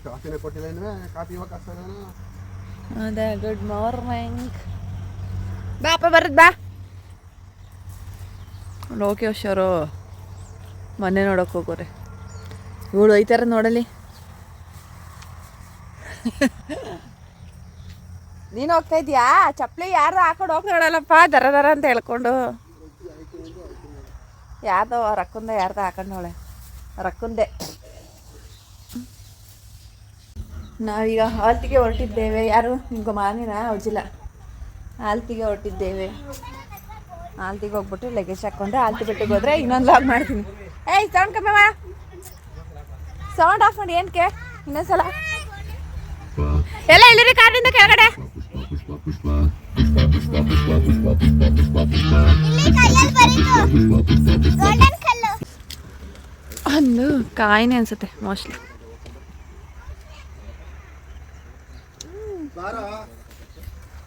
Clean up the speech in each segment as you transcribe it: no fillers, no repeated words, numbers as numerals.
ಕಾಫಿನೇ ಕೊಟ್ಟಿಲ್ಲ ಇನ್ವೆ ಕಾಫಿ ಇವಾಗ ಕಾಸ್ತಾನೇನೋ ಅದೇ ಗುಡ್ ಮಾರ್ನಿಂಗ್ ಬಾಪ ಬರದ್ ಬಾ ಲೋಕೇಶ್ ಅವರು ಮನೆ ನೋಡೋಕೆ ಹೋಗೋರೆ ಇವಳು ಐತಾರ ನೋಡಲಿ ನೀನು ಹೋಗ್ತಾ ಇದೀಯಾ ಚಪ್ಪಲಿ ಯಾರು ಹಾಕೊಂಡು ಹೋಗಿ ನೋಡಲ್ಲಪ್ಪ ದರ ದರ ಅಂತ ಹೇಳ್ಕೊಂಡು ಯಾರ್ದೋ ರಕ್ಕುಂದ ಯಾರ್ದೋ ಹಾಕೊಂಡವಳೆ ರಕ್ಕುಂದೆ ನಾವೀಗ ಆಲ್ತಿಗೆ ಹೊರಟಿದ್ದೇವೆ ಯಾರು ನಿಮ್ಗೆ ಮಾನಿನ ಹೊಜ್ಜಿಲ್ಲ ಆಲ್ತಿಗೆ ಹೊರಟಿದ್ದೇವೆ ಆಲ್ತಿಗೆ ಹೋಗ್ಬಿಟ್ಟು ಲಗೇಜ್ ಹಾಕ್ಕೊಂಡ್ರೆ ಆಲ್ತಿ ಬೆಟ್ಟಿಗೆ ಹೋದ್ರೆ ಇನ್ನೊಂದು ಲಾಗ್ ಮಾಡ್ತೀನಿ ಏಯ್ ಸೌಂಡ್ ಕಮ್ಮಿ ಮಾ ಸೌಂಡ್ ಆಫ್ ಮಾಡಿ ಏನಕ್ಕೆ ಇನ್ನೊಂದ್ಸಲ ಎಲ್ಲ ಇಲ್ಲಿರಿ ಕಾರಿನಿಂದ ಕೆಳಗಡೆ ಒಂದು ಕಾಯಿನೇ ಅನ್ಸುತ್ತೆ ಮೋಸ್ಟ್ಲಿ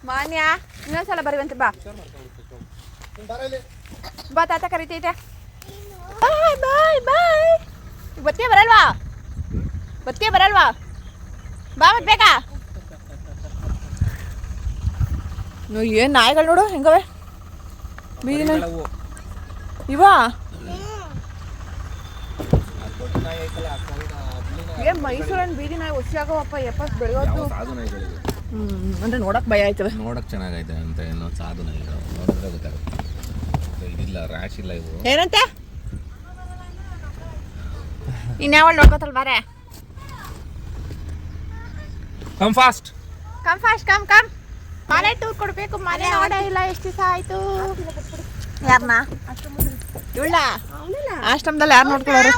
ಮಾನ್ಯ ಇನ್ನೊಂದ್ಸಲ ಬರುವಂತೆ ಬಾ ಬಾ ತಾತ ಕರಿತೈತೆ ಬಾಯ್ ಬಾಯ್ ಬಾಯ್ ಬತ್ತಿಯೇ ಬರಲ್ವಾ ಬಾ ಮತ್ತೆ ಬೇಕಾ ಏನು ನಾಯಿಗಳು ನೋಡು ಹೆಂಗವೆ ಬೀದಿ ನಾಯಿ ಇವಾ ಏನು ಮೈಸೂರನ್ನು ಬೀದಿ ನಾಯಿ ಹುಸಿಯಾಗವಪ್ಪ ಎಪ್ಪತ್ತು ಬೆಳಗೋದು ಅಂದ್ರೆ ನೋಡಕ್ ಭಯ ಆಯ್ತವೆ ನೋಡಕ್ ಚೆನ್ನಾಗೈತೆ ಅಂತ ಏನೋ ಸಾಧು ನಾಯಿಗಳು ನೋಡಿದ್ರೆ ಗೊತ್ತಾಗುತ್ತೆ ಇದಿಲ್ಲ ರ್ಯಾಶ್ ಇಲ್ಲ ಇವು ಏನಂತೆ ಇನ್ಯಾವಳು ನೋಡ್ಕೋತಲ್ ಬಾರೆ ಕಮ್ ಫಾಸ್ಟ್ ಕಮ್ ಮನೆ ಟೂರ್ ಕೊಡ್ಬೇಕು ಮನೆ ನೋಡೇ ಇಲ್ಲ ಎಷ್ಟು ದಿವಸ ಆಯ್ತು ಯಾರನ್ನ ಇವಳ ಆಶ್ರಮದಲ್ಲಿ ಯಾರು ನೋಡ್ಕೊಳ್ಳೋರು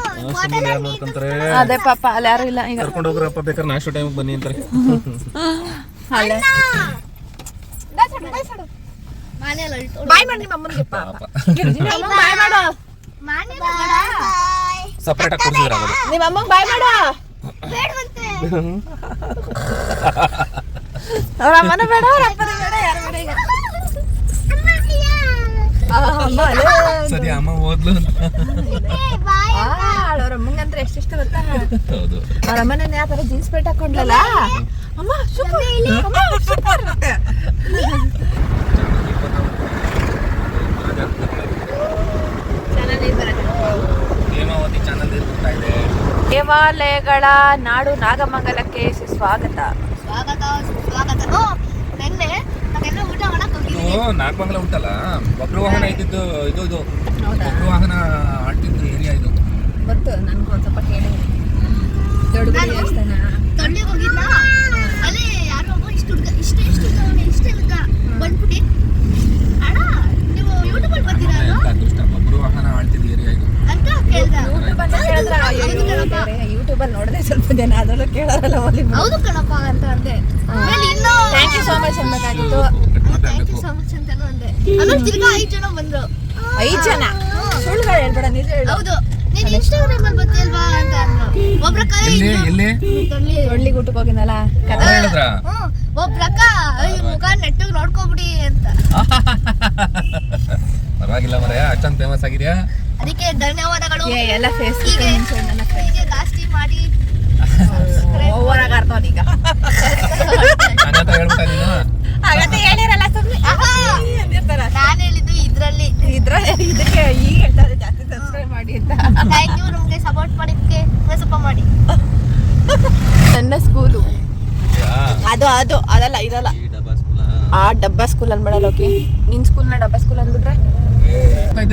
ಅದೇ ಪಾಪ ಅಲ್ಲಿ ಯಾರು ಇಲ್ಲ ಈಗ ಕರ್ಕೊಂಡು ಹೋಗ್ರಪ್ಪ ಬೇಕಾದ್ರೆ ನಾಷ್ಟ ಟೈಮಿಗೆ ಬನ್ನಿ ಅಂತಾರೆ ಅಲ್ಲೇ ಬಾಯ್ ಮಾಡಿ ನಿಮ್ಮ ಅಮ್ಮನಿಗೆ ಬಾಯ್ ಮಾಡು ಸಪ್ರೇಟ್ ಆಗಿ ಕೂರಿಸಿದ್ರೆ ಆಗೋದು ನಿಮ್ಮ ಅಮ್ಮಂಗೆ ಬಾಯ್ ಮಾಡು ಅವ್ರ ಅಮ್ಮನ ಬೇಡ ಅವ್ರ ಅಪ್ಪನ ಬೇಡ ಯಾರು ಬೇಡ ಈಗ ಸರಿ ಅಮ್ಮ ಓದ್ಲು ಅವ್ರ ಅಮ್ಮಂಗಂದ್ರೆ ಎಷ್ಟಿಷ್ಟ ಗೊತ್ತಾ ಹೌದು ಅವ್ರ ಅಮ್ಮನ ಯಾವ ತರ ಜೀನ್ಸ್ ಪ್ಯಾಂಟ್ ಹಾಕೊಂಡ್ಲಲ್ಲ ಅಮ್ಮ ಸೂಪರ್ ಹೇಮಾವತಿ ಚಾನಲ್ ಬರ್ತಾ ಇದೆ ದೇವಾಲಯಗಳ ನಾಡು ನಾಗಮಂಗಲಕ್ಕೆ ಸ್ವಾಗತ ನಾಗಮಂಗಲ ಉಂಟಲ್ಲ ಒಬ್ರು ವಾಹನ ಇದ್ದಿದ್ದು ಇದು ಒಬ್ರು ವಾಹನ ಆಡ್ತಿದ್ದು ಏರಿಯಾ ಇದು ಗೊತ್ತು ನನ್ಗೂ ಒಂದ್ ಸ್ವಲ್ಪ ಕೇಳಿ ದೊಡ್ಡ ದೇವಸ್ಥಾನ ತೊಳ್ಳಿಗೆ ಹೋಗಿದ್ನ ಅಲ್ಲಿ ಯಾರೋ ಒಬ್ಬ ಇಷ್ಟೇ ಬಂದ್ಬಿಟ್ಟು ಅಣ್ಣ ನೀವು ಯೂಟ್ಯೂಬಲ್ಲಿ ಬರ್ತೀರಾ ಅದೃಷ್ಟ ಒಬ್ರು ವಾಹನ ಆಡ್ತಿದ್ದು ಏರಿಯಾ ಇದು ಅಂತ ಕೇಳ್ದ ಯೂಟ್ಯೂಬಲ್ಲಿ ನೋಡಿದೆ ಸ್ವಲ್ಪ ಜನ ಅದರಲ್ಲೂ ಕೇಳೋರಲ್ಲ ಹೌದು ಕಣಪ್ಪ ಅಂತ ಅಂದೆ ಆಮೇಲೆ ಇನ್ನೂ ಥ್ಯಾಂಕ್ ಯು ಸೋ ಮಚ್ ಅನ್ಬೇಕಾಗಿತ್ತು ಥ್ಯಾಂಕ್ ಯು ಸೊ ಮಚ್ ಅಂತಾನು ಅಂದೆ ಆಮೇಲೆ ತಿರ್ಗಾ 5 ಜನ ಬಂದ್ರು 5 ಜನ ಸುಳ್ಳುಗಳು ಹೇಳ್ಬೇಡ ನಿಜ ಹೇಳು ಹೌದು ನೀನ್ ಇನ್ಸ್ಟಾಗ್ರಾಮ್ ಅಲ್ಲಿ ಬರ್ತಿಲ್ವಾ ಅಂತ ಅಂದ್ರು ಒಬ್ರ ಕೈ ಎಲ್ಲಿ ತೊಳ್ಳಿಗೆ ಊಟಕ್ಕೆ ಹೋಗಿನಲ್ಲ ಹೇಳಿದ್ರ ಒಬ್ರಕ್ಕ ಮುಖ ನೆಟ್ಟಿಗೆ ನೋಡ್ಕೊಬಿಡಿ ಅಂತ ಪರವಾಗಿಲ್ಲ ಮರೆಯ ಅಷ್ಟೊಂದು ಫೇಮಸ್ ಆಗಿದ್ಯಾ ಅದಕ್ಕೆ ಧನ್ಯವಾದಗಳು ಎಲ್ಲ ಫೇಸ್ಬುಕ್ ಹೀಗೆ ಜಾಸ್ತಿ ಮಾಡಿ ಓವರ್ ಆಗಿ ಅರ್ಥ ಈಗ ಹಂಗಂತ ಹೇಳ್ಬಿಟ್ಟ ನೀನು ಹಾಗಂತ ಹೇಳಿರಲ್ಲ ಸುಮ್ಮನೆ ನಾನು ಹೇಳಿದ್ದು ಇದಕ್ಕೆ ಈಗ ಹೇಳ್ತಾರೆ ಜಾಸ್ತಿ ಸಬ್ಸ್ಕ್ರೈಬ್ ಮಾಡಿ ಅಂತ ಥ್ಯಾಂಕ್ ಯು ನಮಗೆ ಸಪೋರ್ಟ್ ಮಾಡಿದ್ದಕ್ಕೆ ಸ್ವಲ್ಪ ಮಾಡಿ ನನ್ನ ಸ್ಕೂಲು ಅದು ಅದಲ್ಲ ಇದಲ್ಲ ಆ ಡಬ್ಬಾ ಸ್ಕೂಲ್ ಅನ್ಬೇಡಲ್ಲ ಓಕೆ ನಿನ್ ಸ್ಕೂಲ್ನ ಡಬ್ಬಾ ಸ್ಕೂಲ್ ಅಂದ್ಬಿಟ್ರೆ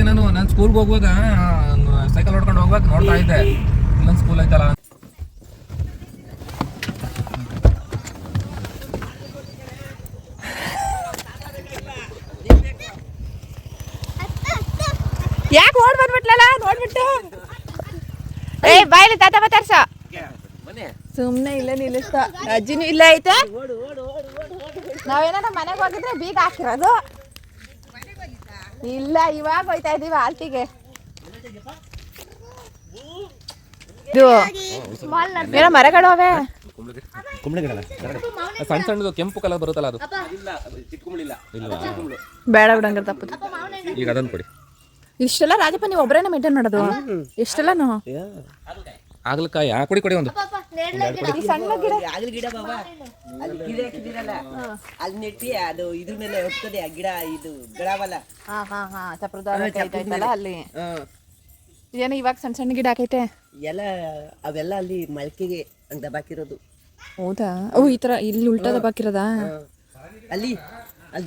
ನಾನು ಸ್ಕೂಲ್ಗೆ ಹೋಗುವಾಗ ಸೈಕಲ್ ಹೊಡ್ಕೊಂಡು ಹೋಗುವಾಗ ನೋಡ್ತಾ ಇದ್ದೆ ಇನ್ನೊಂದು ಸ್ಕೂಲ್ ಐತಲ್ಲ ಯಾಕೆ ಓಡ್ ಬಂದ್ಬಿಟ್ಲಲ್ಲ ನೋಡ್ಬಿಟ್ಟು ಏ ಬಾಯ್ಲಿ ತಾತ ಮಾತಾಡ್ಸ ಸುಮ್ನೆ ಇಲ್ಲ ನಿಲ್ಲಿಸ್ತಾ ಅಜ್ಜಿನೂ ಇಲ್ಲ ಐತೆ ನಾವೇನಾರ ಮನೆಗೆ ಹೋಗಿದ್ರೆ ಬೀಗ ಹಾಕಿರೋದು ಇಲ್ಲ ಇವಾಗ ಹೋಯ್ತಾ ಇದೀವಿ ಆಲ್ತಿಗೆ ಇದು ಏನೋ ಮರಗಳು ಅವೇ ಸಣ್ಣ ಸಣ್ಣದು ಕೆಂಪು ಕಲರ್ ಬರುತ್ತಲ್ಲ ಅದು ಬೇಡ ಬಿಡಂಗ ತಪ್ಪದು ಈಗ ಅದನ್ನು ಕೊಡಿ ಇಷ್ಟೆಲ್ಲ ರಾಜಪ್ಪ ನೀವು ಒಬ್ಬರೇನೆ ಮೇಂಟೈನ್ ಮಾಡೋದು ಎಷ್ಟೆಲ್ಲನು ಆಗ್ಲಕಾಯ ಕುಡಿ ಕುಡಿ ಒಂದು ಈ ಸಣ್ಣ ಗಿಡ ಆಗ್ಲಿ ಗಿಡ ಬಾಬಾ ಅಲ್ಲಿ ಗಿಡ ಹಾಕಿದಿರಲ್ಲ ಅಲ್ಲಿ ನೆಟ್ಟಿ ಅದು ಇದ್ರ ಮೇಲೆ ಹೋಗ್ತದೆ ಆ ಗಿಡ ಇದು ಗಿಡವಲ್ಲ. ಹಾ ಚಪ್ರದಾರ ಐತಲ್ಲ ಅಲ್ಲಿ ಏನು ಇವಾಗ ಸಣ್ಣ ಸಣ್ಣ ಗಿಡ ಹಾಕೈತೆ ಎಲ್ಲ ಅವೆಲ್ಲ ಅಲ್ಲಿ ಮಲ್ಕೆಗೆ ಹಂಗ್ ದಬಾಕಿರೋದು. ಹೌದಾ? ಓ ಈ ತರ ಇಲ್ಲಿ ಉಲ್ಟಾ ದಬಾಕಿರೋದಾ? ಅಲ್ಲಿ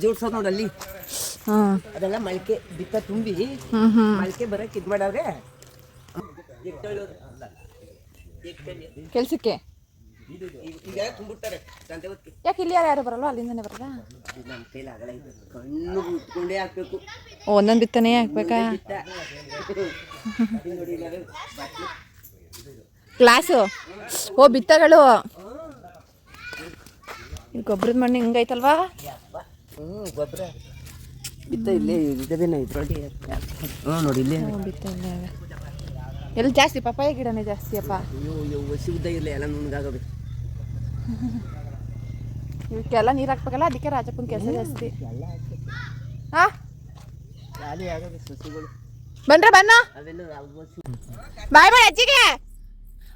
ಜೋಡ್ಸೋದು ನೋಡಿ ಅಲ್ಲಿ ಹಾ ಅದೆಲ್ಲ ಮಲ್ಕೆ ಬಿತ್ತ ತುಂಬಿ ಮಲ್ಕೆ ಬರಕ್ ಇದ್ ಮಾಡವ್ರೆ ಕೆಲ್ಸಕ್ಕೆ. ಈಗ ತುಂಬಿಡ್ತಾರೆ ಸಂತೆ ಹೊತ್ತಿಗೆ. ಯಾಕೆ ಇಲ್ಲಿ ಯಾರು ಬರಲ್ವಾ? ಅಲ್ಲಿಂದನೇ ಬರಲ್ಲ? ನಮ್ಮ ಕೈಲಿ ಆಗಲ್ಲ ಇದು, ಕಣ್ಣು ಉತ್ಕೊಂಡೇ ಹಾಕ್ಬೇಕು. ಒಂದೊಂದು ಬಿತ್ತನೆ ಹಾಕ್ಬೇಕಾ? ನೋಡಿ ಕ್ಲಾಸು ಓ ಬಿತ್ತಗಳು. ಇಲ್ಲಿ ಗೊಬ್ಬರದ ಮಣ್ಣು ಹಿಂಗೈತಲ್ವಾ? ಗೊಬ್ಬರ ಬಿತ್ತ ಇಲ್ಲೇ ಇದೇನ ಇದ್ರೊಳಗೆ. ನೋಡಿ ಇಲ್ಲೇ ಬಿತ್ತ ಇಲ್ಲೇ ಎಲ್ಲಿ ಜಾಸ್ತಿ ಪಪ್ಪಾಯ ಗಿಡನೇ ಜಾಸ್ತಿ ಅಪ್ಪ. ಅಯ್ಯೋ ಹಸಿ ಉದ್ದ ಇರಲಿ ಎಲ್ಲ ನುಣ್ಣಗಾಗವೆ. ಇವಕ್ಕೆಲ್ಲ ನೀರು ಹಾಕ್ಬೇಕಲ್ಲ, ಅದಕ್ಕೆ ರಾಜಪ್ಪನ ಕೆಲಸ ಜಾಸ್ತಿ. ಹಾ ಖಾಲಿ ಆಗವೆ ಸಸಿಗಳು. ಬನ್ರ ಬನ್ನ ಅವೆಲ್ಲ ಬಾಯ್ ಬೇಡ ಅಜ್ಜಿಗೆ,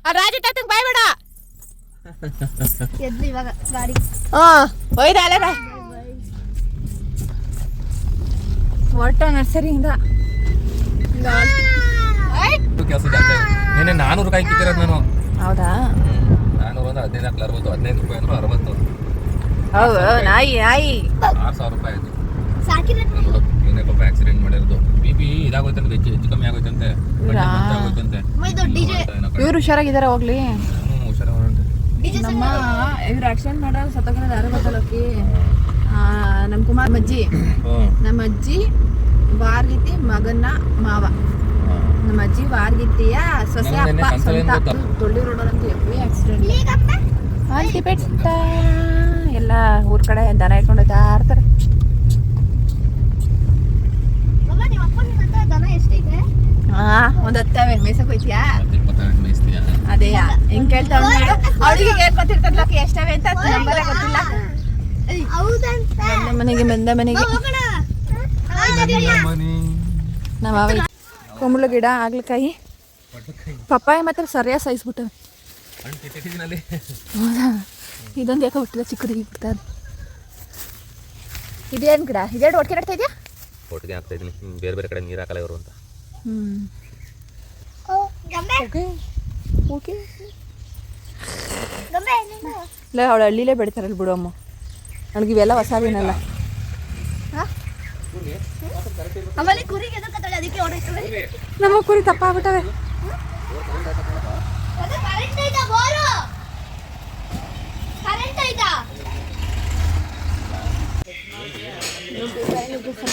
ಆ ರಾಜ ತಾತಂಗೆ ಬಾಯ್ ಬೇಡ. ಎದ್ದು ಇವಾಗ ಗಾಡಿ ಒಯ್ದ ಅಲ್ಲೇ ಬಾ ಹೊರಟ ನರ್ಸರಿಯಿಂದ. ಕೆಲಸ ಜಾಸ್ತಿ. ನಿನ್ನೆ 400 ಕಾಯಿ ಕಿತ್ತಿರೋದು ನಾನು. ಹೌದಾ? 400 ಅಂದ್ರೆ 15 60 15 ರೂಪಾಯಿ ಅಂದ್ರೆ 60. ಹೌದು ನಾಯಿ 6000 ರೂಪಾಯಿ ಆಯ್ತು. ಸಾಕಿದ್ರೆ ನೋಡು ಏನೇ ಪಾಪ ಆಕ್ಸಿಡೆಂಟ್ ಮಾಡಿರೋದು. ಬಿ ಇದಾಗೋಯ್ತಂತೆ, ಹೆಚ್ಚು ಕಮ್ಮಿ ಆಗೋಯ್ತಂತೆ, ಆಗೋಯ್ತಂತೆ. ಡಿಜೆ ಇವ್ರು ಹುಷಾರಾಗಿದ್ದಾರೆ ಹೋಗ್ಲಿ. ಹುಷಾರಾಗ್ರಂತೆ. ನಮ್ಮ ಇವ್ರು ಆಕ್ಸಿಡೆಂಟ್ ಮಾಡೋರು ಸತ್ತೋಗಿರೋದು ಯಾರು ಗೊತ್ತಲ್ಲೋಕಿ? ನಮ್ಮ ಕುಮಾರ್ ಅಜ್ಜಿ, ನಮ್ಮ ಅಜ್ಜಿ ವಾರ್ಗಿತ್ತಿ ಮಗನ ಮಾವ. ನಮ್ಮ ಅಜ್ಜಿ ವಾರ್ಗಿತ್ತಿಯ ಸೊಸೆ ಅಪ್ಪ ಸ್ವಂತ. ತೊಳ್ಳಿ ರೋಡಲ್ಲಂತೂ ಎಮ್ಮೆ ಆಕ್ಸಿಡೆಂಟ್. ಆಂಟಿ ಬೆಟ್ಟ ಎಲ್ಲ ಊರ್ ಕಡೆ ದನ ಇಟ್ಕೊಂಡು ಹೋಗ್ತಾ ಇರ್ತಾರೆ. ನಿಮ್ಮ ಅಪ್ಪನ ಹತ್ರ ದನ ಎಷ್ಟೈತೆ? ಒಂದ್ 10 ಮೇಸಕ್ ಹೋಯ್ತಿಯಾ? 28 ಮೇಯಿಸ್ತೀಯಾ? ಅದೇ ಹೆಂಗ್ ಕೇಳ್ತಾ ಅವಳಿಗೆ ಏನ್ ಗೊತ್ತಿರ್ತದ್ಲಕ್ಕೆ ಎಷ್ಟವೆ ಅಂತ ನಂಬರೇ ಗೊತ್ತಿಲ್ಲ. ಹೌದಂತ ಬಂದ ಮನೆಗೆ ನಮ್ಮ ಕುಂಬಳ ಗಿಡ, ಆಗ್ಲಕಾಯಿ, ಪಪ್ಪಾಯ ಮಾತ್ರ ಸರಿಯಾಗಿ ಸೈಜ್ಬಿಟ್ಟವೆ. ಹೌದಾ? ಇದೊಂದು ಯಾಕೆ ಹುಟ್ಟಿದ ಚಿಕ್ಕದಿಗೆ ಬಿಡ್ತಾರೆ. ಇದೇನು ಗಿಡ? ಇದೆರಡು ಒಟ್ಟಿಗೆ ನಡ್ತಾ ಇದೆಯಾ? ಒಟ್ಟಿಗೆ ಹಾಕ್ತಾ ಇದೀನಿ. ಬೇರೆ ಬೇರೆ ಕಡೆ ನೀರು ಹಾಕಲ್ಲ ಇವರು ಅಂತ. ಓಕೆ ಇಲ್ಲ, ಅವಳು ಹಳ್ಳಿಲೇ ಬೆಳಿತಾರಲ್ಲ ಬಿಡು ಅಮ್ಮ. ಅವಳಿಗೆ ಇವೆಲ್ಲ ಹೊಸಾವೇನಲ್ಲ. ಆಮೇಲೆ ಕುರಿಗೆ ಎದಕ್ಕತ್ತಳೆ, ಅದಕ್ಕೆ ಹೊಡೆಯುತ್ತವೆ. ನಮ್ಮ ಕುರಿ ತಪ್ಪಾಗ್ಬಿಟ್ಟವೆ. ಕರೆಂಟ್ ಐತಾ? ಬೋರು ಕರೆಂಟ್ ಐತಾ?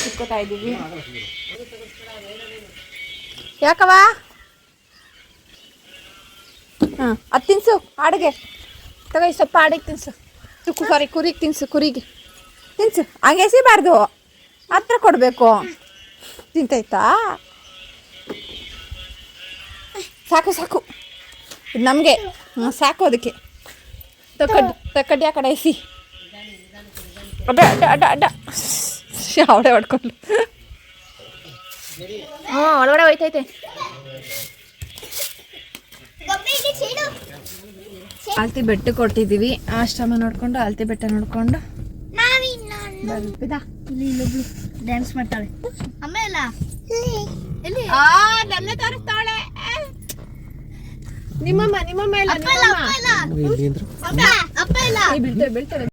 ಸಿಕ್ಕೋತಾ ಇದ್ದೀವಿ. ಯಾಕವ? ಅದು ತಿನ್ಸು ಆಡಿಗೆ. ತಗೋ ಸ್ವಲ್ಪ ಆಡಿಗೆ ತಿನ್ಸು. ಸಾರಿ ಕುರಿಗೆ ತಿನ್ಸು. ಕುರಿಗೆ ತಿನ್ಸು. ಹಂಗೆ ಎಸಿಬಾರ್ದು, ಹತ್ರ ಕೊಡಬೇಕು. ತಿಂತೈತಾ? ಸಾಕು ಸಾಕು, ಇದು ನಮಗೆ ಸಾಕು. ಅದಕ್ಕೆ ತಕ್ಕಡ್ಡಿ ಆ ಕಡೆ ಎಸಿ. ಅಡ್ಡ ಅಡ್ಡ ಅಡ್ಡ ಅಡ್ಡ ಅವಳೆ ಹೊಡ್ಕೊಂಡು. ಒಳಗಡೆ ಹೋಯ್ತೈತೆ. ಆಲ್ತಿ ಬೆಟ್ಟ ಕೊಟ್ಟಿದ್ದೀವಿ. ಆಶ್ರಮ ನೋಡ್ಕೊಂಡು ಆಲ್ತಿ ಬೆಟ್ಟ ನೋಡ್ಕೊಂಡು ಡ್ಯಾನ್ಸ್ ಮಾಡ್ತಾಳೆ. ಅಮ್ಮ ಇಲ್ಲ ಎಲ್ಲಿ? ನನ್ನ ತೋರಿಸ್ತಾಳೆ. ನಿಮ್ಮಮ್ಮ ಇಲ್ಲ, ಅಪ್ಪ ಇಲ್ಲ. ಬೀಳ್ತೇವೆ.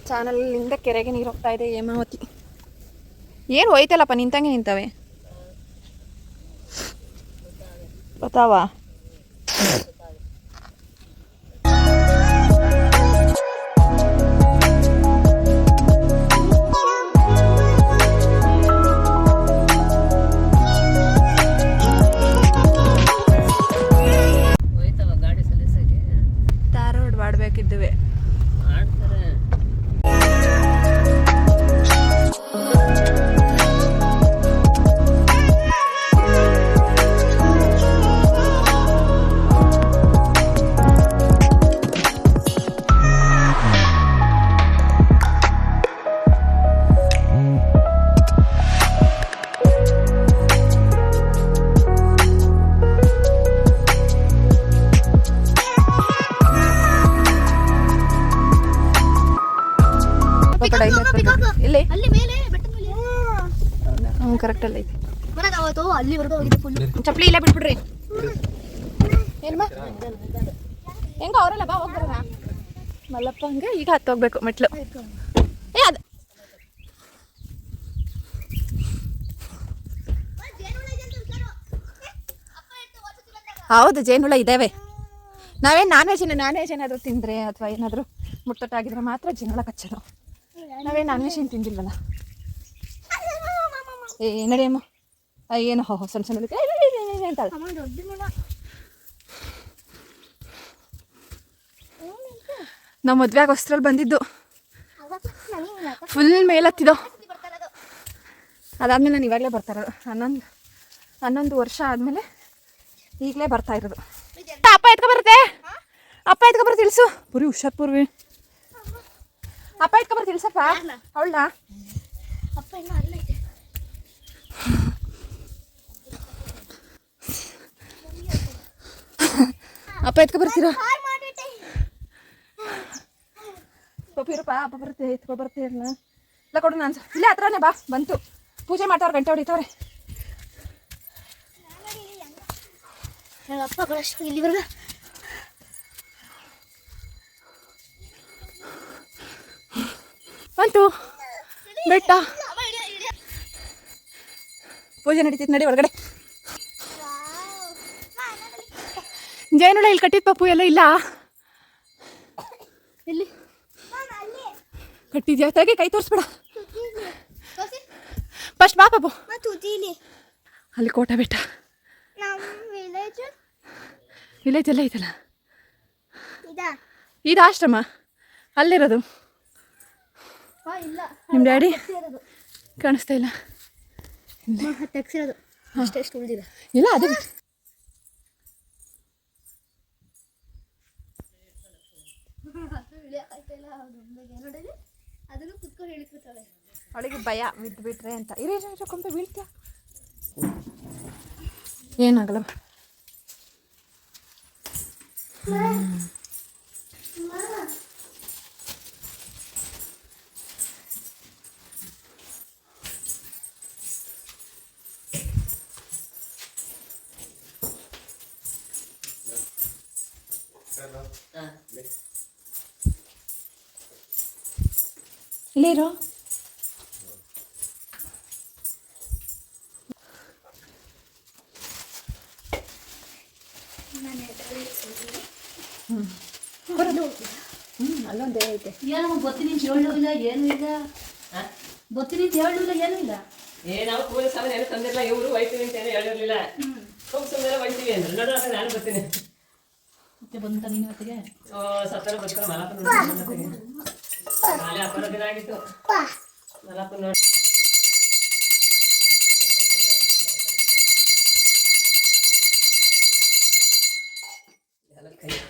ಚಾನಲಿಂದ ಕೆರೆಗೆ ನೀರು ಹೋಗ್ತಾ ಇದೆ. ಹೇಮಾವತಿ ಏನು ಹೋಯ್ತಲ್ಲಪ್ಪ, ನಿಂತಂಗೆ ನಿಂತವೆ ಗೊತ್ತಾವಾ? ಕರೆಕ್ಟಲ್ಲ ಐತೆ. ಮನೆಗೆ ಅವತ್ತು ಅಲ್ಲಿವರೆಗೂ ಹೋಗಿದ್ದೆ ಫುಲ್. ಚಪ್ಪಲಿ ಇಲ್ಲೇ ಬಿಟ್ಬಿಡ್ರಿ. ಏನ್ಮ ಹೆಂಗ ಅವರೆಲ್ಲ ಬಾ ಹೋಗ್ಬರೋಣ. ಮಲ್ಲಪ್ಪ ಹಂಗೆ ಈಗ ಹತ್ತೋಗ್ಬೇಕು ಮೆಟ್ಲು. ಏ ಅದು ಹೌದು, ಜೇನುಳ ಇದ್ದಾವೆ. ನಾವೇನು ನಾನ್ ವೆಜ್ ಏನಾದರೂ ತಿಂದರೆ ಅಥವಾ ಏನಾದರೂ ಮುಟ್ಟೊಟ್ಟಾಗಿದ್ರೆ ಮಾತ್ರ ಜೇನುಳ ಕಚ್ಚೋದು. ನಾವೇನು ನಾನ್ ವೆಜ್ ಏನು ತಿಂದಿಲ್ವಲ್ಲ. ಏ ನಡಿಯಮ್ಮ, ಏನು ಸಣ್ಣ ಸಣ್ಣ ಅಂತಾಳೆ. ನಾವು ಮದುವೆಯಾಗ ಹೊಸ್ತ್ರಲ್ಲಿ ಬಂದಿದ್ದು, ಫುಲ್ ಮೇಲತ್ತಿದ್ದೋ. ಅದಾದ್ಮೇಲೆ ನಾನು ಇವಾಗಲೇ ಬರ್ತಾ ಇರೋದು. 11 ವರ್ಷ ಆದಮೇಲೆ ಈಗಲೇ ಬರ್ತಾ ಇರೋದು. ಅಪ್ಪ ಎತ್ಕೊಬರುತ್ತೆ, ಅಪ್ಪ ಎತ್ಕೊಬರುತ್ತೆ ತಿಳಿಸು. ಪುರಿ ಹುಷಾರ್ ಪೂರ್ವಿ, ಅಪ್ಪ ಎತ್ಕೊಬರ್ತಿ ತಿಳಿಸಪ್ಪ ಅವಳ. ಅಪ್ಪ ಇನ್ನೂ ಅಲ್ಲೈತೆ. ಅಪ್ಪ ಎತ್ಕೊಬರ್ತೀರ ಪಪ್ಪಿರಪ್ಪ. ಅಪ್ಪ ಬರುತ್ತೆ, ಎತ್ಕೊಬರ್ತೀರ. ಇಲ್ಲ ಕೊಡು, ನಾನು ಇಲ್ಲೇ ಹತ್ರನೇ ಬಾ. ಬಂತು, ಪೂಜೆ ಮಾಡ್ತಾವ್ರೆ, ಗಂಟೆ ಹೊಡಿತಾವ್ರೆ. ಅಪ್ಪ ಬರೋಷ್ಟು ಇಲ್ಲಿವರೆಗೂ ಬಂತು ಬೆಟ್ಟ. ಪೂಜೆ ನಡೀತೈತೆ, ನಡಿ ಒಳಗಡೆ. ಜೇನುಳ ಇಲ್ಲಿ ಕಟ್ಟಿದ ಪಪ್ಪು ಎಲ್ಲ ಇಲ್ಲ. ಎಲ್ಲಿ ಕಟ್ಟಿದ್ಯಾ? ತೆಗೆ, ಕೈ ತೋರಿಸ್ಬೇಡ. ಫಸ್ಟ್ ಬಾ ಪಪ್ಪು. ಅಲ್ಲಿ ಕೋಟ ಬೆಟ್ಟ, ವಿಲೇಜ್ ಎಲ್ಲ ಐತಲ್ಲ. ಇದು ಆಶ್ರಮ ಅಲ್ಲಿರೋದು. ನಿಮ್ಮ ಡ್ಯಾಡಿ ಕಾಣಿಸ್ತಾ ಇಲ್ಲ. ತೆಗ್ಸಿರೋದು ಅಷ್ಟೆಷ್ಟು ಉಳಿದಿದೆ. ಇಲ್ಲ ಅದು ಅದನ್ನು ಕುತ್ಕೊಂಡು ಹೇಳಿರ್ತಾಳೆ. ಅವಳಿಗೆ ಭಯ ಬಿದ್ದು ಬಿಟ್ರೆ ಅಂತ. ಕೊಂಬೆ ಬೀಳ್ತೀಯ? ಏನಾಗಲ್ಲ. ಇಲ್ಲೇ ಇರೋ. ಅಲ್ಲೊಂದೇ ಐತೆ. ಏನಮ್ಮ ಗೊತ್ತೀನಿ ಅಂತ ಹೇಳೂ ಇಲ್ಲ, ಏನೂ ಇಲ್ಲ. ಗೊತ್ತೀನಿ ಅಂತ ಹೇಳೂ ಇಲ್ಲ, ಏನೂ ಇಲ್ಲ. ನಾವು ಕೂಲಿ ಸಾಮಾನು ಏನು ತಂದಿರಲಿಲ್ಲ, ಇವರು ಒಯ್ತೀವಿ ಅಂತ ಏನು ಹೇಳಿರಲಿಲ್ಲ. ಸುಮ್ಮನೆ ಒಯ್ತೀವಿ ಅಂದ್ರೆ ನೋಡೋಣ, ನಾನು ಬರ್ತೀನಿ. ಮತ್ತೆ ಬಂತ ನೀನು ಹೊತ್ತಿಗೆ ಸತ್ತರ ಬರ್ತಾರೆ. ಮಲಪ್ಪ ನೋಡಿ ನಾಳೆ ಹಬ್ಬದ ದಿನ ಆಗಿತ್ತು. ಮಲಪ್ಪ ನೋಡಿ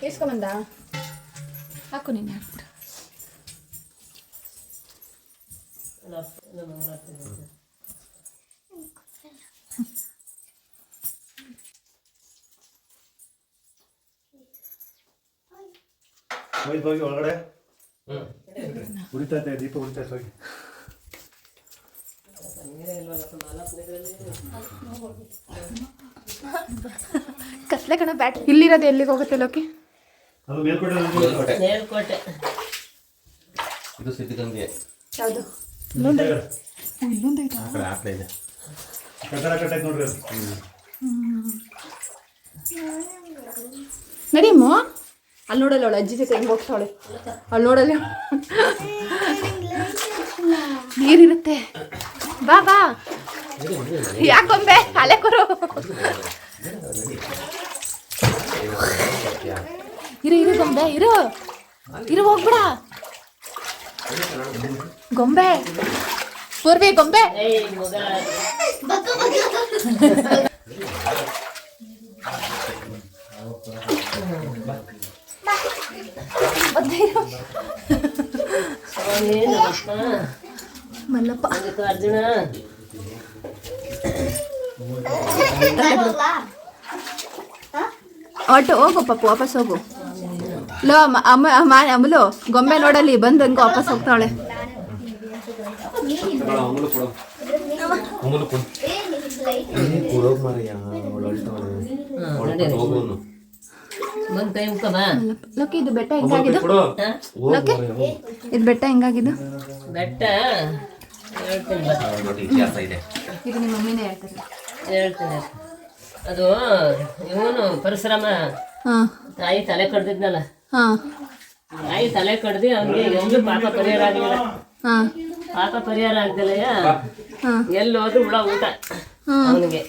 ಇಸ್ಕೊಂಬಂದ ಹಾಕು. ನೀನು ಹಾಕ್ಬಿಡು. ಹೋಗಿ ಒಳಗಡೆ ಉಳಿತೈತೆ, ದೀಪ ಉಳಿತೈತೆ. ಹೋಗಿ ಕತ್ಲೆ ಕಣ ಬ್ಯಾಟ್. ಇಲ್ಲಿರೋದು ಎಲ್ಲಿಗೆ ಹೋಗುತ್ತೆ ಲೋಕಿ? ಅದು ಮೇಲ್ಕೋಟೆ. ಮೇಲ್ಕೋಟೆ ಇದು ಸಿದ್ಧಗಂಗೆ. ಯಾವುದು? ಇಲ್ಲೊಂದೈತೆ. ಆ ಕಡೆ ಇದೆ. ಕಟ್ಟೈತೆ ನೋಡ್ರಿ ಅದು. ನಡಿಯಮ್ಮ. ಅಲ್ಲಿ ನೋಡಲ್ಲ, ಅವಳು ಅಜ್ಜಿ ಜೊತೆ ಹೆಂಗೆ ಹೋಗ್ತಾವಳೆ. ಅಲ್ಲಿ ನೋಡಲ್ಲ, ನೀರಿರುತ್ತೆ. ಬಾ ಬಾ. ಯಾಕೊಂಬೆ ಅಲೆ ಕೊರು. ಇರು ಗೊಂಬೆ, ಇರು ಹೋಗ್ಬಿಡ. ಗೊಂಬೆ ಪೂರ್ವಿ, ಗೊಂಬೆ. ಮಲ್ಲಪ್ಪ ಅರ್ಜುನ ಆಟೋ ಹೋಗು ಪಪ್ಪು, ವಾಪಸ್ ಹೋಗು. ಲೋ ಅಮಲು, ಗೊಂಬೆ ನೋಡಲಿ ಬಂದು ಹಂಗೆ ವಾಪಸ್ ಹೋಗ್ತಾವಳೆ. ಅಮೂಲು ಕೊಡು. ಬಂದು ಕೈ ಮುಖ ಬಾ. ಲೋಕಿ ಇದು ಬೆಟ್ಟ ಹೆಂಗಾಗಿದ್ದು? ಲೋಕಿ ಇದು ಬೆಟ್ಟ ಹೆಂಗಾಗಿದ್ದು? ಬೆಟ್ಟ ಹೇಳ್ತೀನಿ ಬಾ. ನೋಡಿ ಇತಿಹಾಸ ಇದೆ. ಇದು ನಿಮ್ಮ ಮಮ್ಮಿನೇ ಹೇಳ್ತಾರೆ. ಹೇಳ್ತೀನಿ. ಅದು ಇವನು ಪರಶುರಾಮ ಹಾಂ ತಾಯಿ ತಲೆ ಕಡ್ದಿದ್ನಲ್ಲ, ಹಾಂ ತಾಯಿ ತಲೆ ಕಡ್ದು ಅವನಿಗೆ ಎಲ್ಲೂ ಪಾಪ ಪರಿಹಾರ ಆಗಲಿಲ್ಲ. ಹಾಂ ಪಾಪ ಪರಿಹಾರ ಆಗ್ದಿಲ್ಲಯ್ಯ, ಹಾಂ ಎಲ್ಲಿ ಹೋದ್ರು ಹುಳ ಊಟ ಅವನಿಗೆ.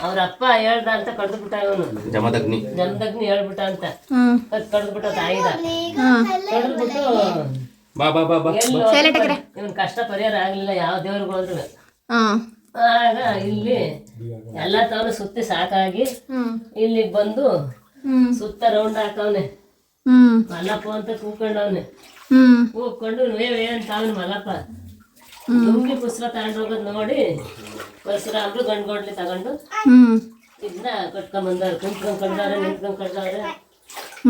ಅವ್ರ ಅಪ್ಪ ಹೇಳ್ದ ಅಂತ ಕಡ್ದು ಬಿಟ್ಟ ಇವನು, ಜಮದಗ್ನಿ ಹೇಳ್ಬಿಟ್ಟ ಅಂತ ಹ್ಮ್ ಕಡ್ದು ಬಿಟ್ಟ ತಾಯಿದ. ಕಡ್ದ್ಬಿಟ್ಟು ಬಾ ಬಾ ಬಾ ಬಾ. ಇವನ್ ಕಷ್ಟ ಪರಿಹಾರ ಆಗ್ಲಿಲ್ಲ ಯಾವ ದೇವ್ರಿಗೆ ಹೋದ್ರು. ಹಾಂ ಆಗ ಇಲ್ಲಿ ಎಲ್ಲ ತವನು ಸುತ್ತಿ ಸಾಕಾಗಿ ಇಲ್ಲಿಗೆ ಬಂದು ಸುತ್ತ ರೌಂಡ್ ಹಾಕವ್ನೆ. ಮಲ್ಲಪ್ಪ ಅಂತ ಕೂಕೊಂಡವ್ನೆ. ಕೂಕೊಂಡು ವೇ ಅಂತ ಅವನು ಮಲ್ಲಪ್ಪ ಲುಂಗಿ ಪುಸ್ತಕ ತಗೊಂಡು ಹೋಗೋದು ನೋಡಿ ಪರಶುರಾಮ್ರು ಗಂಡ್ಗೊಡ್ಲಿ ತಗೊಂಡು ಇದನ್ನ ಕಟ್ಕೊಂಡ್ ಕುಂತ್ಕೊಂಡ್ ಕಡ್ದವ್ರೆ, ನಿಂತ್ಕೊಂಡ್ ಕಡ್ದವ್ರೆ,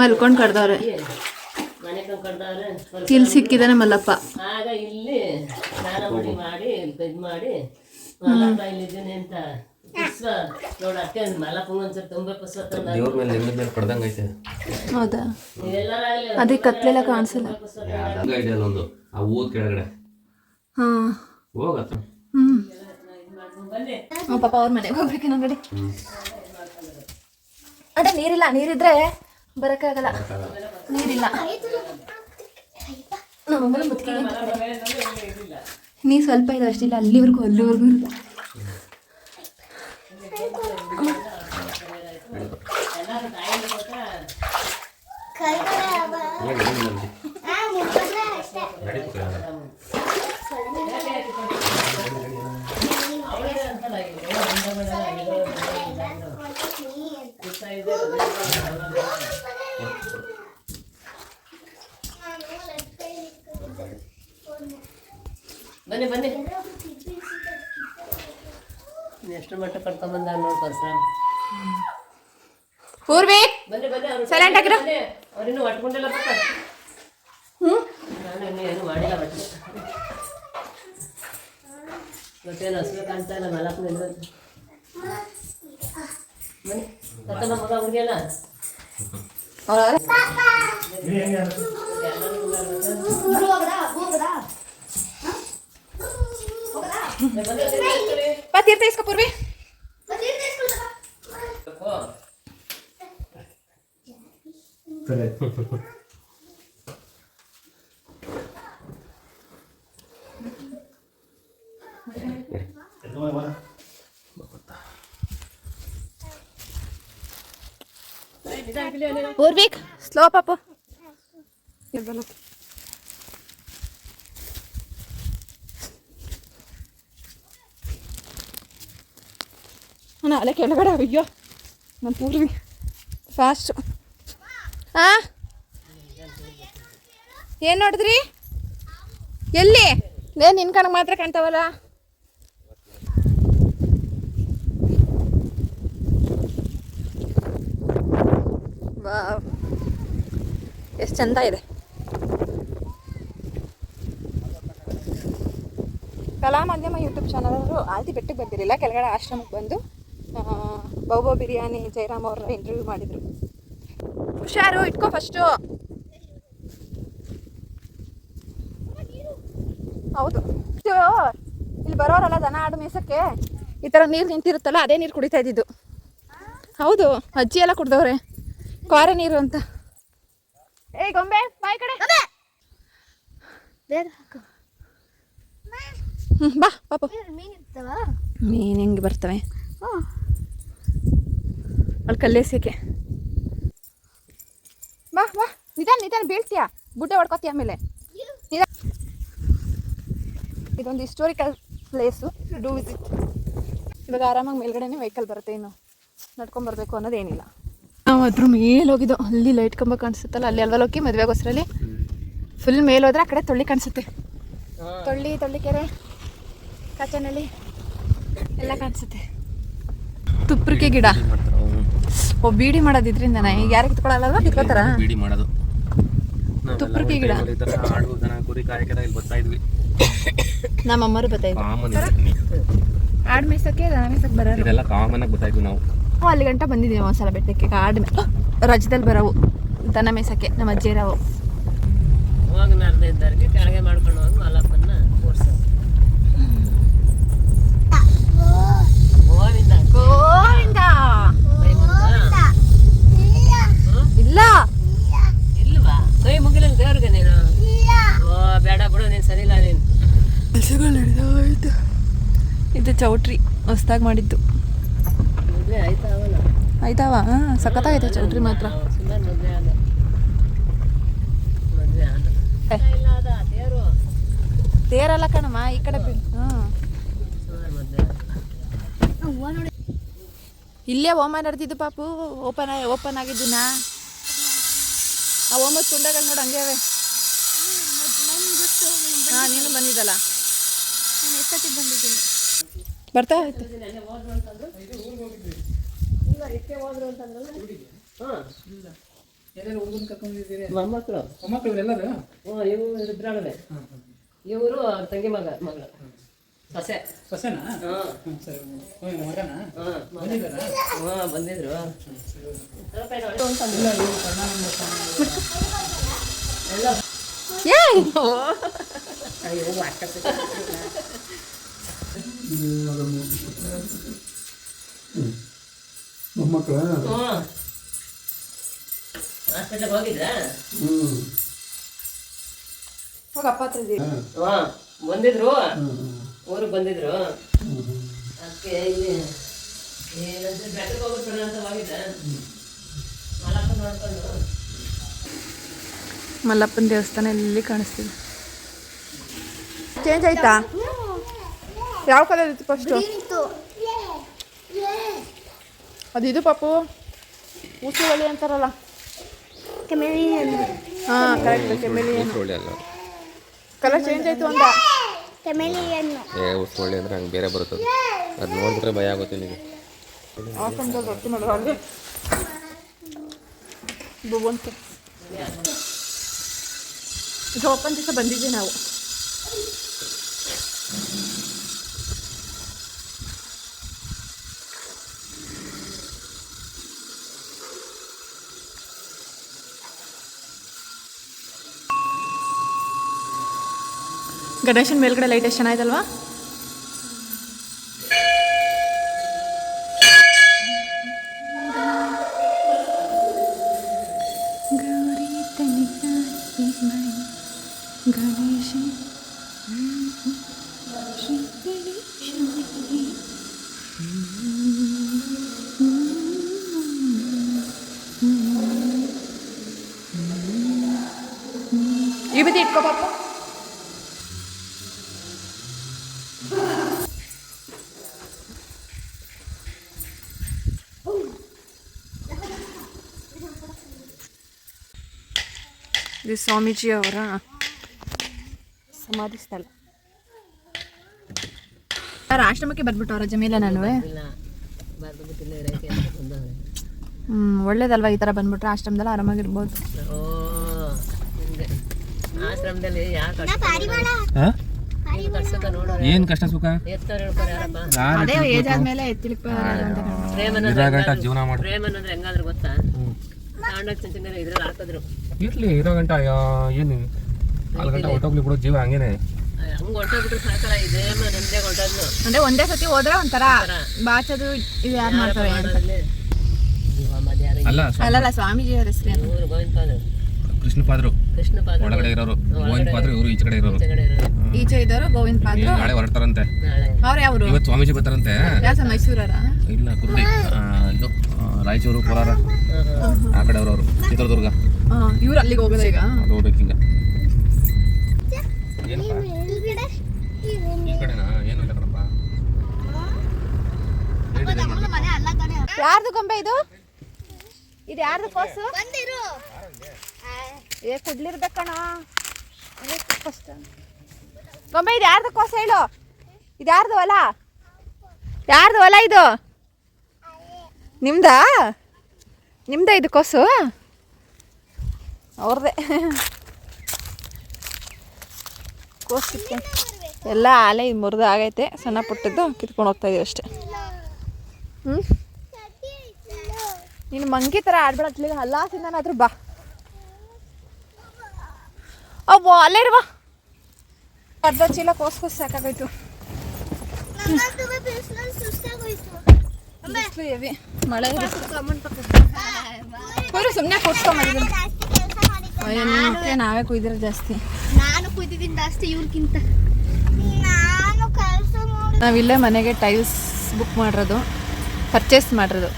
ಮಲ್ಕೊಂಡು ಕಡ್ದವ್ರೆ. ಮನೆಕೊಂಡ್ ಕಡ್ದವ್ರೆ. ಇಲ್ಲಿ ಸಿಕ್ಕಿದಾನೆ ಮಲ್ಲಪ್ಪ. ಆಗ ಇಲ್ಲಿ ಸ್ನಾನ ಮಾಡಿ ಇದ್ ಮಾಡಿ ಮಲ್ಲಪ್ಪ ಇಲ್ಲಿದ್ದೀನಿ ಅಂತ ಪುಷ್ಪ ನೋಡ ಅಷ್ಟೇ ಮಲ್ಲಪ್ಪಂಗ ಒಂದ್ಸರಿ ತುಂಬಾ ಪುಷ್ಪ ತಂದ. ದೇವ್ರ ಮೇಲೆ ಲಿಂಗದ ಮೇಲೆ ಕಡ್ದಂಗೈತೆ. ಹೌದಾ? ಎಲ್ಲರಾಗ್ಲಿ ಅದಕ್ಕೆ ಕತ್ಲೆಲ್ಲ ಕಾಣಿಸಲ್ಲ. ಹಂಗ ಇದೆ ಅಲ್ಲೊಂದು ಆ ಊದ್ ಕೆಳಗಡೆ ಹಾಂ ಹೋಗತ್ತ. ಪಾಪ ಅವ್ರ ಮನೆಗೆ ಹೋಗ್ಬೇಕು ನಗಡಿ. ಅದೇ ನೀರಿಲ್ಲ, ನೀರಿದ್ರೆ ಬರೋಕ್ಕಾಗಲ್ಲ. ನೀರಿಲ್ಲ. ನಮ್ಮಮ್ಮನ ಮುತ್ತಿಗೆ ನೀರು ಸ್ವಲ್ಪ ಇದೆ ಅಷ್ಟಿಲ್ಲ, ಅಲ್ಲಿವರೆಗೂ ಇರುತ್ತೆ. ಬನ್ನಿ ಬನ್ನಿ, ಎಷ್ಟು ಮಟ್ಟ ಕರ್ಕೊಂಬಂದ ನೋಡಿ ಪರಶುರಾಮ್. ಪೂರ್ವಿ ಬನ್ನಿ ಬನ್ನಿ, ಸೈಲೆಂಟ್ ಆಗಿರು. ಅವ್ರಿನ್ನೂ ಒಟ್ಕೊಂಡಿಲ್ಲ ಪಕ್ಕ. ನಾನು ಇನ್ನೂ ಏನು ಮಾಡಿಲ್ಲ ಬಟ್ಟೆ. ಗೊತ್ತೇನು ಹಸಿರು ಕಾಣ್ತಾ ಇಲ್ಲ ಮಲಪ್ಪ ನಿಲ್ಲೋದು. ಬನ್ನಿ ಕರ್ಕೊಂಡ ಮಗ ಹುಡುಗಿಯಲ್ಲ. ತೀರ್ಥ ಇಸ್ಕೊ ಪೂರ್ವಿ. ಪೂರ್ವಿಕ್ ಸ್ಲೋ ಪಾಪು. ಅಲ್ಲೇ ಕೆಳಗಡೆ. ಅಯ್ಯೋ ನನ್ನ ಪೂರ್ವಿ ಫಾಸ್ಟು. ಹಾಂ ಏನು ನೋಡಿದ್ರಿ? ಎಲ್ಲಿ? ನಿನ್ನ ಕಣಕ್ಕೆ ಮಾತ್ರ ಕಾಣ್ತಾವಲ್ಲ. ವಾವ್ ಎಷ್ಟು ಚಂದ ಇದೆ. ಕಲಾ ಮಾಧ್ಯಮ ಯೂಟ್ಯೂಬ್ ಚಾನಲವರು ಆಲ್ತಿ ಬೆಟ್ಟಕ್ಕೆ ಬಂದಿರಲಿಲ್ಲ, ಕೆಳಗಡೆ ಆಶ್ರಮಕ್ಕೆ ಬಂದು ಬೌಬೋ ಬಿರಿಯಾನಿ ಜಯರಾಮ್ ಅವ್ರ ಇಂಟರ್ವ್ಯೂ ಮಾಡಿದರು. ಹುಷಾರು, ಇಟ್ಕೋ ಫಸ್ಟು. ಹೌದು, ಇಲ್ಲಿ ಬರೋರಲ್ಲ ದನ ಆಡು ಮೇಸಕ್ಕೆ ಈ ಥರ ನೀರು ನಿಂತಿರುತ್ತಲ್ಲ, ಅದೇ ನೀರು ಕುಡಿತಾ ಇದ್ದಿದ್ದು. ಹೌದು, ಅಜ್ಜಿ ಎಲ್ಲ ಕುಡ್ದವ್ರೆ ಕ್ವಾರೆ ನೀರು ಅಂತ. ಏಯ್ ಗೊಂಬೆ ಬಾಯ್ ಕಡೆ. ಬಾ ಪಾಪು. ಮೀನು ಹೆಂಗೆ ಬರ್ತವೆ ಅವಳು ಕಲ್ಲೇಸಕ್ಕೆ. ಬಾ ಬಾ, ನಿಧಾನ ಬೀಳ್ತೀಯ, ಬುಡ್ಡೆ ಹೊಡ್ಕೋತೀಯ ಆಮೇಲೆ. ಇದೊಂದು ಹಿಸ್ಟೋರಿಕಲ್ ಪ್ಲೇಸು, ಡೂ ವಿಸಿಟ್. ಇವಾಗ ಆರಾಮಾಗಿ ಮೇಲ್ಗಡೆನೇ ವೆಹಿಕಲ್ ಬರುತ್ತೆ, ಇನ್ನು ನಡ್ಕೊಂಬರ್ಬೇಕು ಅನ್ನೋದೇನಿಲ್ಲ. ನಾವು ಅದ್ರ ಮೇಲೆ ಹೋಗಿದ್ದು, ಅಲ್ಲಿ ಲೈಟ್ ಕಂಬ ಕಾಣಿಸುತ್ತಲ್ಲ, ಅಲ್ಲಿ ಅಲ್ವಲ್ಲ ಹೋಗಿ ಮದುವೆಗೋಸ್ಕರಲ್ಲಿ ಫುಲ್ ಮೇಲೆ ಹೋದ್ರೆ ಆ ಕಡೆ ತೊಳ್ಳಿ ಕಾಣಿಸುತ್ತೆ. ತೊಳ್ಳಿಕೆರೆ, ಕಾಚನಹಳ್ಳಿ ಎಲ್ಲ ಕಾಣಿಸುತ್ತೆ. ತುಪ್ರಿಕೆ ಗಿಡ. ಓ, ಬೀಡಿ ಮಾಡೋದು ಇದರಿಂದನಾ? ಈಗ ಯಾರು ಕಿತ್ಕೊಳ್ಳಲ್ಲ, ಕಿತ್ಕೋತಾರ? ಬೀಡಿ ಮಾಡೋದು ತುಪ್ರಿಕೆ ಗಿಡ. ಆಡು ದನ ಕುರಿ ಕಾಯಕ್ಕೆ ಇಲ್ಲಿ ಬರ್ತಾ ಇದ್ವಿ. ನಮ್ಮಮ್ಮರು ಬರ್ತಾ ಇದ್ರು. ಕಾಡು ಮೇಯ್ಸಕ್ಕೆ ದನ ಮೇಯ್ಸಕ್ಕೆ ಬರೋರು. ಇದೆಲ್ಲ ಕಾಮನ್ ಆಗಿ ಗೊತ್ತಾಯ್ತು ನಾವು. ಅಲ್ಲಿ ಗಂಟ ಬಂದಿದ್ದೀವಿ ಒಂದ್ಸಲ ಬೆಟ್ಟಕ್ಕೆ. ಕಾಡು ರಜದಲ್ಲಿ ಬರೋವು ದನ ಮೇಯ್ಸಕ್ಕೆ ನಮ್ಮ ಅಜ್ಜಿಯರವು. ಹೋಗಿ ನಡೆದಿದ್ದವ್ರಿಗೆ ಕೆಳಗೆ ಮಾಡ್ಕೊಂಡು ಹೋಗಿ ಮಲ್ಲಪ್ಪನ ಕೂರ್ಸೋದು. ಗೋವಿಂದ ಗೋವಿಂದ ಕೈ ಮುಗ್ದ? ಇಲ್ಲ ಇಲ್ವಾ? ಕೈ ಮುಗಿಲಿಲ್ಲ ದೇವ್ರಿಗೆ ನೀನು? ಓ ಬೇಡ ಬಿಡು, ನೀನು ಸರಿ ಇಲ್ಲ ನೀನು. ಕೆಲಸಗಳು ನಡೆದೋಯ್ತು. ಇದು ಚೌಟ್ರಿ ಹೊಸ್ದಾಗಿ ಮಾಡಿದ್ದು. ಮದುವೆ ಆಯ್ತಾ ಅವಲ್ಲ? ಆಯ್ತಾವ? ಹಾಂ, ಸಖತ್ತಾಗೈತೆ ಚೌಟ್ರಿ ಮಾತ್ರ. ಸುಮಾರು ಮದುವೆ ಆದ. ಮದುವೆ ಆದ ಇಲ್ಲ ಅದ ದೇವರು ತೇರಲ್ಲ ಕಣಮ್ಮ, ಈ ಕಡೆ ಹಾಂ ಸುಮಾರು ಮದುವೆ ಆದ. ಇಲ್ಲೇ ಹೋಮ ನಡೆದಿದ್ದು ಪಾಪು. ಓಪನ್ ಆಗಿದ್ದೀನ ಆ ಹೋಮದ ಕುಂಡಗಳು ನೋಡಿ ಹಂಗೆ ಅವೆ. ಹಾಂ, ನೀನು ಬಂದಿದ್ದಲ್ಲ. ಬರ್ತಾ ಹೋಯ್ತು. ಮೊಮ್ಮಕ್ಕಳು ಇವರು ಇದ್ರಾಳವೆ. ಇವರು ತಂಗಿ ಮಗಳು ಸೊಸೆ. ಸೊಸೆನಾ? ಹಾಂ ಸರಿ. ಮಗನಾ? ಹಾಂ ಬಂದಿದ್ರು. ಮೊಮ್ಮಕ್ಕಳ? ಹ್ಞೂ ಹಾಸ್ಪಿಟ್ಲಿಗೆ ಹೋಗಿದ್ರಾ? ಹೋಗಪ್ಪ ಹತ್ರ ಇದೀವಿ. ಹಾಂ ಬಂದಿದ್ರು, ಊರಿಗೆ ಬಂದಿದ್ರು. ಅದಕ್ಕೆ ಇಲ್ಲಿ ಏನಂದ್ರೆ ಬೆಟ್ಟಕ್ಕೆ ಹೋಗ್ಬಿಟ್ಟು ಅಂತ ಹೋಗಿದ್ದೆ. ಮಲಪ್ಪ ನೋಡ್ಕೊಂಡು ಮಲ್ಲಪ್ಪನ ದೇವಸ್ಥಾನ ಎಲ್ಲಿ ಕಾಣಿಸ್ತಿದೆ. ಚೇಂಜ್ ಆಯ್ತಾ? ಯಾವ ಕಲರ್ ಇತ್ತು ಫಸ್ಟು? ಅದು ಇದು ಪಾಪು ಉಸುವಳಿ ಅಂತಾರಲ್ಲ. ಹಾಂ ಕರೆಕ್ಟ್, ಕೆಮೆಲಿಯನ್. ಒಳ್ಳೆ ಅಲ್ಲ, ಕಲರ್ ಚೇಂಜ್ ಆಯ್ತು ಅಂದ. ಒಳ್ಳೆ ಅಂದ್ರೆ ಹಂಗೆ ಬೇರೆ ಬರುತ್ತದೆ. ಅದು ನೋಡ್ಬಿಟ್ರೆ ಭಯ ಆಗುತ್ತೆ ನಿಮಗೆ. ಹಾಕೊಂಡು ರೊಟ್ಟಿ ಮಾಡೋರು ಅಲ್ಲಿ ಭಗವಂತ. ಈಗ ಓಪನ್ ದಿವಸ ಬಂದಿದ್ವಿ ನಾವು. ಗಣೇಶನ ಮೇಲ್ಗಡೆ ಲೈಟ್ ಎಷ್ಟು ಚೆನ್ನಾಯ್ತಲ್ವಾ? ಈ ಬದಿ ಇಟ್ಕೋ ಪಾಪ. ಇದು ಸ್ವಾಮೀಜಿ ಅವರ ಸಮಾಧಿ ಸ್ಥಳ. ಆಶ್ರಮಕ್ಕೆ ಬಂದ್ಬಿಟ್ಟವ್ರ ಜಮೀಲ ನಾನು. ಇಲ್ಲ ಬರ್ದುಬಿಟ್ಟಿಲ್ಲ ಇರೋಕೆ ಅಂತ ಬಂದವ್ರೆ. ಒಳ್ಳೇದಲ್ವಾ ಈ ಥರ ಬಂದ್ಬಿಟ್ರೆ ಆಶ್ರಮದಲ್ಲಿ ಆರಾಮಾಗಿರ್ಬೋದು. ಓ ಹಿಂಗೆ ಆಶ್ರಮದಲ್ಲಿ ಯಾಕೆ ಕಳ್ಸಕ ನೋಡೋರು? ಏನು ಕಷ್ಟ ಸುಖ ಎತ್ತವ್ರು ಹೇಳ್ತಾರೆ ಯಾರಪ್ಪ? ಅದೇ ಏಜ್ ಆದ್ಮೇಲೆ ಎತ್ತಿಲಿಕ್ಕೆ ಜೀವನ ಮಾಡಿ. ಪ್ರೇಮ್ ಅನ್ನೋದ್ರೆ ಹೆಂಗಾದ್ರು ಗೊತ್ತಾ? ತಗೊಂಡೋಗಿ ಚಿಂಚಿನ ಇದ್ರಲ್ಲಿ ಹಾಕಿದ್ರು. ಇರ್ಲಿ ಇರೋ ಗಂಟ ಏನು 4 ಗಂಟೆ ಹೊಟ್ಟೋಗ್ಲಿ ಬಿಡೋ ಜೀವ ಹಂಗೇನೆ. ಹಂಗೆ ಹೊಂಟೋಗ್ಬಿಟ್ರು ಸಾಕಲ್ಲ. ಇದೇ ನಂದೇ ಹೊಂಟೋದ್ನು. ಅಂದ್ರೆ ಒಂದೇ ಸತಿ ಹೋದ್ರೆ ಒಂಥರ ಬಾಚದು ಇದು ಯಾರು ಮಾಡ್ತಾರೆ ಅಂತ. ಅಲ್ಲ ಅಲ್ಲಲ್ಲ ಸ್ವಾಮೀಜಿ ಅವ್ರ ಹೆಸರು ಇವ್ರು ಗೋವಿಂದಪಾದರು, ಕೃಷ್ಣ ಪಾದ್ರು ಕೃಷ್ಣಪಾದ ಒಳಗಡೆ ಇರೋರು, ಗೋವಿಂದ ಪಾದ್ರು ಇವರು ಈಚೆ ಕಡೆ ಇರೋರು. ಈಚೆ ಇದ್ದವರು ಗೋವಿಂದ ಪಾದ್ರು. ನಾಳೆ ಹೊರಡ್ತಾರಂತೆ. ನಾಳೆ ಅವ್ರು ಯಾವ್ರು? ಇವತ್ತು ಸ್ವಾಮೀಜಿ ಬರ್ತಾರಂತೆ. ಯಾವ ಮೈಸೂರರ? ಇಲ್ಲ ಕುರ್ಡಿ, ಇದು ರಾಯಚೂರು, ಕೋಲಾರ ಆ ಕಡೆ ಅವ್ರವ್ರು, ಚಿತ್ರದುರ್ಗ. ಇವ್ರು ಅಲ್ಲಿಗೆ ಹೋಗೋದ ಈಗ? ಅದು ಹೋಗ್ಬೇಕೀಗ. ಏನಪ್ಪ ಈ ಕಡೆನಾ? ಏನು ಇಲ್ಲ ಕಣಪ್ಪ. ಯಾರ್ದು ಗೊಂಬೆ ಇದು? ಇದು ಯಾರ್ದು ಕೋಸು? ಏ ಕುಡ್ಲಿರ್ಬೇಕಣ ಗೊಂಬೆ. ಇದು ಯಾರ್ದು ಕೋಸು ಹೇಳು? ಇದು ಯಾರ್ದು ಹೊಲ? ಯಾರ್ದು ಹೊಲ ಇದು? ನಿಮ್ದಾ? ನಿಮ್ದ ಇದು ಕೋಸು? ಅವ್ರದ್ದೇ. ಕೋಸು ಕಿತ್ಕೊಂಡು ಎಲ್ಲ ಆಲೆ ಇದು ಮುರಿದು ಆಗೈತೆ, ಸಣ್ಣ ಪುಟ್ಟದ್ದು ಕಿತ್ಕೊಂಡು ಹೋಗ್ತಾ ಇದೀವಿ ಅಷ್ಟೇ. ನೀನು ಮಂಗಿ ಥರ ಆಡ್ಬೇಡ, ಹಲ್ಲಾಸಿಂದನಾದ್ರೂ ಬಾ. ಅಬ್ಬೋ ಅಲ್ಲೇ ಇರುವ ಅರ್ಧ ಚೀಲ ಕೋಸ್ಕೋ ಸಾಕಾಗೋಯ್ತು. ಬಿಸಿಲು ಹೆವಿ, ಮಳೆ ಸುಮ್ಮನೆ ಕೂರ್ಸ್ಕೊಂಬಂದಿದ್ದೀನಿ. ನಾವೇ ಕುಯ್ದಿರೋ ಜಾಸ್ತಿ. ನಾನು ಕುಯ್ದಿದ್ದೀನಿ ಜಾಸ್ತಿ ಇವ್ರಿಗಿಂತ. ನಾವಿಲ್ಲೇ ಮನೆಗೆ ಟೈಲ್ಸ್ ಬುಕ್ ಮಾಡಿರೋದು, ಪರ್ಚೇಸ್ ಮಾಡಿರೋದು.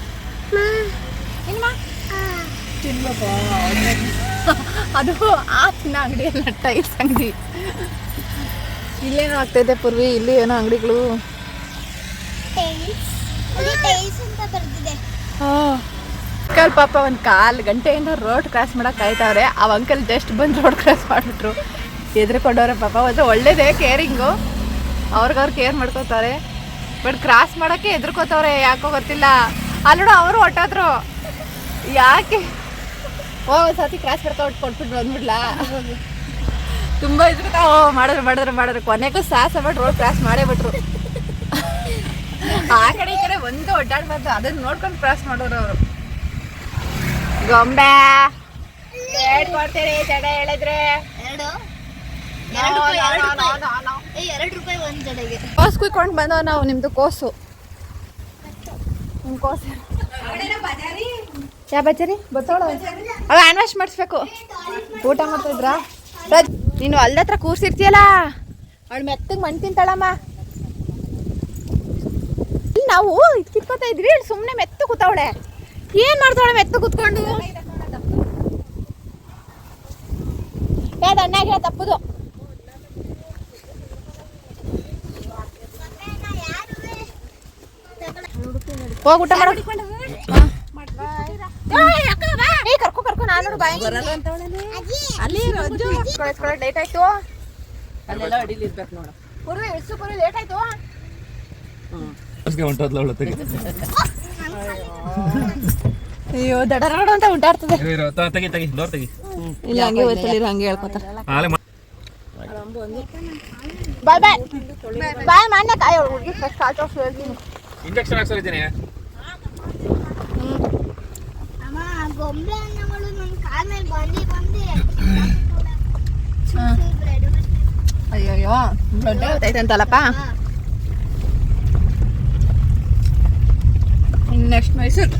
ಅದು ಆ ಚಿನ್ನ ಅಂಗಡಿ ಅಲ್ಲ, ಟೈಲ್ಸ್ ಅಂಗಡಿ. ಇಲ್ಲೇನೋ ಆಗ್ತಾಯಿದೆ ಪೂರ್ವಿ, ಇಲ್ಲಿ ಏನೋ ಅಂಗಡಿಗಳು. ಅಂಕಲ್ ಪಾಪ ಒಂದು 1/4 ಗಂಟೆಯಿಂದ ರೋಡ್ ಕ್ರಾಸ್ ಮಾಡಕ್ಕೆ ಕಾಯ್ತಾವ್ರೆ. ಆ ಅಂಕಲ್ ಜಸ್ಟ್ ಬಂದು ರೋಡ್ ಕ್ರಾಸ್ ಮಾಡಿಬಿಟ್ರು, ಎದ್ರುಕೊಂಡವ್ರೆ ಪಾಪ. ಒಂದು ಒಳ್ಳೇದೇ ಕೇರಿಂಗು, ಅವ್ರಿಗವ್ರು ಕೇರ್ ಮಾಡ್ಕೋತಾರೆ. ಬಟ್ ಕ್ರಾಸ್ ಮಾಡೋಕ್ಕೆ ಎದ್ರುಕೋತವ್ರೆ, ಯಾಕೋ ಗೊತ್ತಿಲ್ಲ. ಅಲ್ಲೋಡು ಅವರು ಹೊಟ್ಟೋದ್ರು, ಯಾಕೆ ಸತಿ ಕ್ರಾಸ್ ಕೊಟ್ಬಿಟ್ಟು ಬಂದ್ಬಿಡ್ಲಾ. ತುಂಬ ಇದ್ಬಿಟ್ಟು ಮಾಡಿದ್ರು ಕೊನೆಗೂ ಸಾಹಸ ಬಿಟ್ಟು ರೋಡ್ ಕ್ರಾಸ್ ಮಾಡೇ ಬಿಟ್ರು. ಆ ಕಡೆ ಈ ಕಡೆ ಒಂದು ಒಡ್ಡಾಡ್ಬಾರ್ದು, ಅದನ್ನ ನೋಡ್ಕೊಂಡು ಕ್ರಾಸ್ ಮಾಡೋರು ಅವರು. ಗೊಂಬೆ ಹೇಳ್ಕೊಡ್ತೀರಿ ಜಡ ಹೇಳಿದ್ರೆ 2 ರೂಪಾಯಿ ಒಂದು ಜಡೆಗೆ. ಕೋಸು ಕುಯ್ಕೊಂಡು ಬಂದವ ನಾವು. ನಿಮ್ದು ಕೋಸು, ನಿಮ್ಮ ಕೋಸು ಯಾವ ಬಜ್ಜರಿ ಬತ್ತೋಳ ಅವ ಹ್ಯಾಂಡ್ ವಾಶ್ ಮಾಡಿಸ್ಬೇಕು. ಊಟ ಮಾಡ್ತಿದ್ರಾ? ನೀನು ಅಲ್ದ ಹತ್ರ ಕೂರ್ಸಿರ್ತೀಯಲ್ಲ, ಅವಳು ಮೆತ್ತಗೆ ಮಣ್ಣು ತಿಂತಾಳಮ್ಮ. ನಾವು ಇದು ಕಿತ್ಕೋತಾ ಇದ್ವಿ, ಇಲ್ಲಿ ಸುಮ್ಮನೆ ಮೆತ್ತ ಕೂತವಳೆ. ಏನು ಮಾಡ್ತಾವಳೆ ಮೆತ್ತ ಕೂತ್ಕೊಂಡು? ಯಾವ್ದು ಅಣ್ಣಾಗಿರೋ ತಪ್ಪದು. ಹೋಗಿ ಊಟ ಮಾಡು. ಕರ್ಕೊ ನಾನು ಅಲ್ಲಿ ಲೇಟ್ ಆಯ್ತು. ಅಲ್ಲೆಲ್ಲ ಅಡಿಲಿ ಇರ್ಬೇಕು ನೋಡು. ಪೂರ್ವಿ ಇಳಿಸು, ಪೂರ್ವಿ ಲೇಟ್ ಆಯ್ತು. ಅಯ್ಯೋ ದಡ ಅಂತ ಉಂಟಾಡ್ತದೆ. ಇಲ್ಲ ಹಂಗೆ ಹೋಯ್ತಲ್ಲ, ಹಂಗೆ ಹೇಳ್ಕೊತಾರೆ. ಬಾಯ್ ಬಾಯ್ ಬಾಯ್ ಮಾನ್ಯ ಕಾಯಿ ಹುಡುಗಿ ಫ್ರೆಶ್ ಕಾಲ್ ತೋರ್ಸು ಹೇಳ್ತೀನಿ. ಇಂಜೆಕ್ಷನ್ ಹಾಕ್ಸಿದ್ದೀನಿ. ಅಮ್ಮ ಗೊಂಬೆ ಅನ್ನಗಳು ನನ್ನ ಕಾಲ ಮೇಲೆ ಬಂದು ಅಯ್ಯಯ್ಯೋ ದೊಡ್ಡ ಗೊತ್ತೈತೆ ಅಂತಲ್ಲಪ್ಪ. ಇನ್ನು ನೆಕ್ಸ್ಟ್ ಮೈಸೂರು